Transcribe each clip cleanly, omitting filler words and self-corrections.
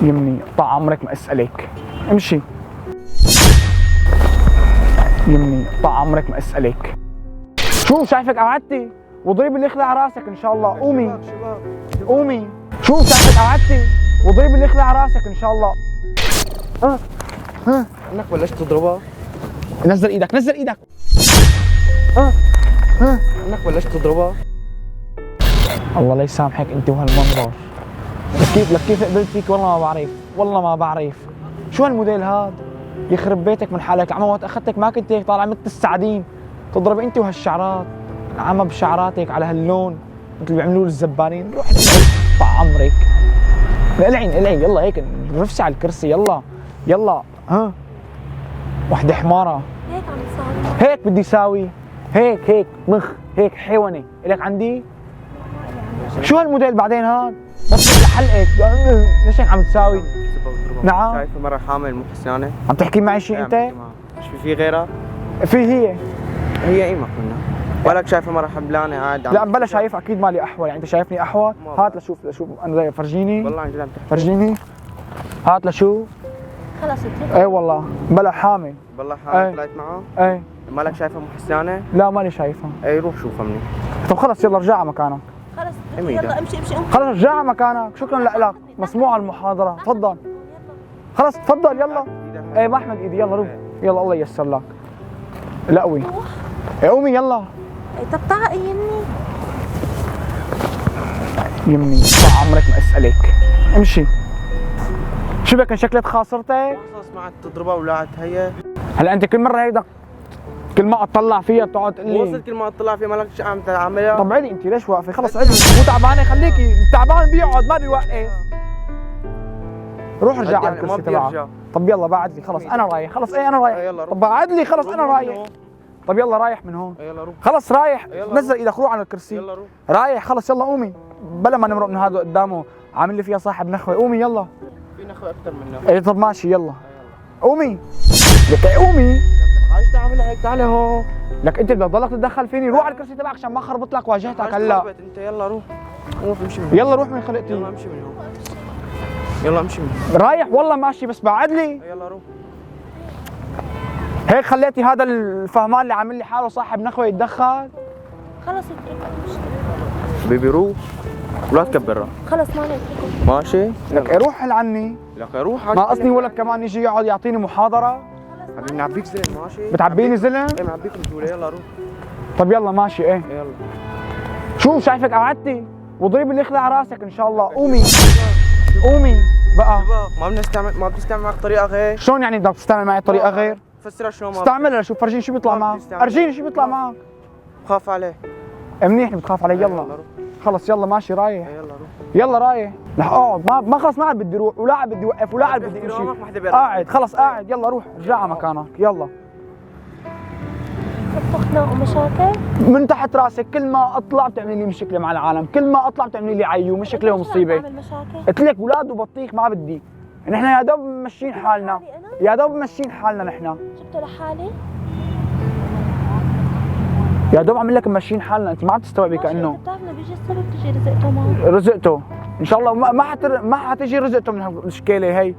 يمني طع عمرك ما اسالك. امشي يمني طع عمرك ما اسالك. شوف شايفك قعدتي وضرب اللي يخلع راسك ان شاء الله. قومي قومي. شوف شايفك قعدتي وضرب اللي يخلع راسك ان شاء الله. انك بلشت تضربها. نزل ايدك نزل ايدك. انك بلشت تضربها. الله لا يسامحك انت وهالمنظر. لك كيف قبلت فيك والله ما بعرف، والله ما بعرف. شو هالموديل هاد؟ يخرب بيتك من حالك، عمى وقت اخذتك ما كنت هيك طالع مثل السعدين، تضرب انت وهالشعرات، عمى بشعراتك على هاللون مثل اللي بيعملوه الزبالين، روح طع عمرك. العين يلا هيك نفسي على الكرسي يلا يلا. وحده حماره هيك عم يساوي. هيك بدي ساوي هيك مخ هيك حيوانه الك عندي. شو هالموديل بعدين هاد؟ بس لحلقك ليش هيك عم تساوي؟ نعم. شايفه مرة حامل مو حسيانة. عم تحكي معي شيء انت؟ مش في غيرها؟ في هي ايمك منها. ولك شايفه مرة حبلانة قاعد لا بلا شايف اكيد مالي احول، يعني انت شايفني احول؟ هات لشوف انا فرجيني والله عن جد عم تحكي. فرجيني هات لشوف. خلص اترك. اي والله بلا حامل. والله حامل طلعت معه؟ اي مالك شايفه مو حسيانة؟ لا مالي شايفها. اي روح شوفها مني. طب خلص يلا ارجع على مكانك. خلص اترك يلا امشي خلص ارجع على مكانك. شكرا لك مسموعة المحاضرة. تفضل خلص تفضل يلا. اي ما احمد ايدي يلا روح يلا الله ييسر لك. لا قوي قومي يلا. طب تعا يمني طع عمرك ما اسالك. امشي. شو بك شكلت خاصرتك؟ خلص ما عاد تضربها ولا عاد هي. هلا انت كل مرة هيك كل ما اطلع فيها بتقعد تقول لي وصلت كل ما اطلع فيها مالك شو عم تعملها؟ طب عدي انت ليش واقفة؟ خلص عدي مو تعبانة خليكي، التعبان بيقعد ما بيوقف. روح ارجع على الكرسي تبعك. طب يلا بعد لي خلص انا رايح. خلص ايه انا رايح. طب بعد لي خلص انا رايح. طب يلا رايح من هون. يلا روح. خلص رايح. نزل ايدك روح على الكرسي. يلا روح. رايح خلص يلا قومي بلا ما نمرق من هذا قدامه عامل لي فيها صاحب نخوة. قومي يلا. في نخوة اكثر منها. ايه طب ماشي يلا. قومي لك قومي. عايز تعملها هيك تعال هون. لك انت بدك تضلك تتدخل فيني. روح على الكرسي تبعك عشان ما خربط لك واجهتك هلا. انت يلا روح. روح امشي من هون. يلا روح من خلقتي. يلا امشي من هون. يلا امشي من هون. رايح والله ماشي بس بعد لي. يلا روح. هيك خليتي هذا الفهمان اللي عامل لي حاله صاحب نخوه يتدخل. خلص اترك امشي. بيبي روح ولا تكبرها. خلص ما اتركه. ماشي؟ لك روح لعني. لك روح. ما قصدي ولك كمان يجي يقعد يعطيني محاضرة. حبيبي نعبيك زلم ماشي؟ بتعبيني زلم؟ ايه نعبيك بسهولة. يلا روح. طب يلا ماشي ايه. يلا. شوف شايفك قعدتي وضرب اللي يخلع راسك ان شاء الله. قومي قومي بقى. ما بتستعمل معك طريقة غير. شلون يعني بدك تستعمل معي طريقة غير؟ فسرها شلون. ما استعملها شوف فرجيني شو بيطلع معك. ارجيني شو بيطلع معك. بخاف عليه. منيح بتخاف علي. يلا خلص يلا ماشي رايح. يلا روح. يلا رايح. رح اقعد ما خلص ما عاد بدي اروح ولا عاد بدي اوقف ولا عاد بدي امشي. قاعد خلص قاعد. يلا روح ارجع على مكانك يلا. صرتوا خناق ومشاكل؟ من تحت راسك كل ما اطلع بتعملي لي مشكله مع العالم، كل ما اطلع بتعملي لي عيو مشكله ومصيبه. قلت لك اولاد وبطيخ ما بدي. نحن يا دوب ماشيين حالنا. يا دوب ماشيين حالنا نحن. جبته لحالي؟ يا دوب عم لك ماشيين حالنا. انت ما عم تستوعبي كانه انت بتعرف انه بيجي الصبح بتجي رزقته معه. رزقته ان شاء الله ما حتجي رزقته من هالمشكله هي.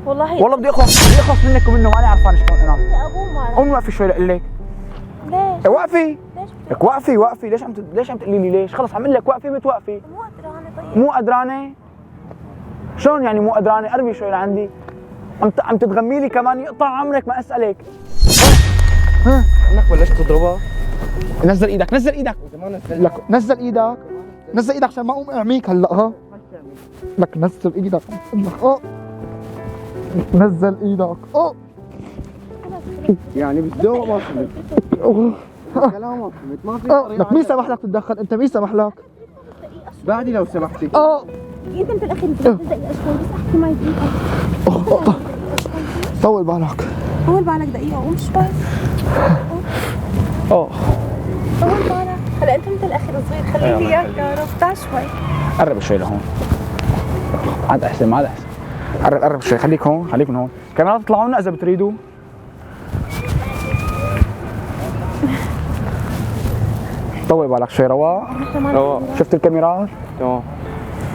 والله بدي اخلص منك ومنه ماني عرفان شلون انام. يا ابوه ما قومي وقفي شوي لك. ليش؟ وقفي. ليش لك وقفي ليش عم تقولي لي ليش؟ خلص عم لك وقفي بتوقفي. مو قدرانه. طيب مو قدرانه؟ شلون يعني مو قدرانه؟ قربي شوي لعندي. عم تتغمي لي كمان يقطع عمرك ما اسالك. انك بلشت تضربها. نزل ايدك نزل ايدك. لك نزل ايدك. نزل ايدك عشان ما اقوم اعميك هلا. لك نزل ايدك. نزل ايدك. يعني بالذوق ما فهمت. كلام ما فهمت. ما في لك مين سمح لك تتدخل؟ انت مين سمح لك؟ بعدي لو سمحتي. انت مثل الاخير بدك دقيقه شوي بس احكي معي دقيقه. طول بالك. طول بالك دقيقه قوم شوي. طول بالك. هلا انت مثل الاخير صغير خلي لي اياك يا رب. تعال شوي. قرب شوي لهون. عاد احسن قرب شوي. خليك هون خليك من هون. كاميرات اطلعوا لنا اذا بتريدوا. طول بالك شوي. رواق. شفت الكاميرات؟ تمام.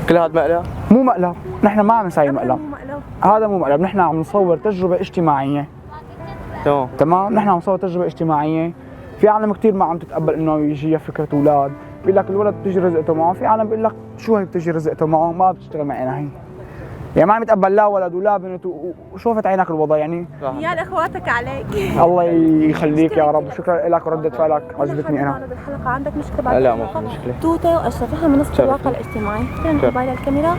كل هذا مقلب؟ مو مقلب، نحن ما عم نساوي مقلب، مو مقلب. هذا مو مقلب، نحن عم نصور تجربة اجتماعية. تمام، نحن عم نصور تجربة اجتماعية. في عالم كثير ما عم تتقبل انه يجيها فكرة اولاد، بيقول لك الولد بتجي رزقته معه، في عالم بيقول لك شو هي بتجي رزقته معه، ما بتشتغل معنا هي. يعني ما عم يتقبل لا ولد ولا بنت وشوفت عينك الوضع يعني. يا اخواتك عليك. الله يخليك يا رب، شكرا لك وردة فعلك عجبتني انا. بالحلقة عندك مشكلة بعد؟ لا ما في مشكلة. توتة واشرف، احنا بنصف الواقع الاجتماعي، فين موبايل الكاميرا؟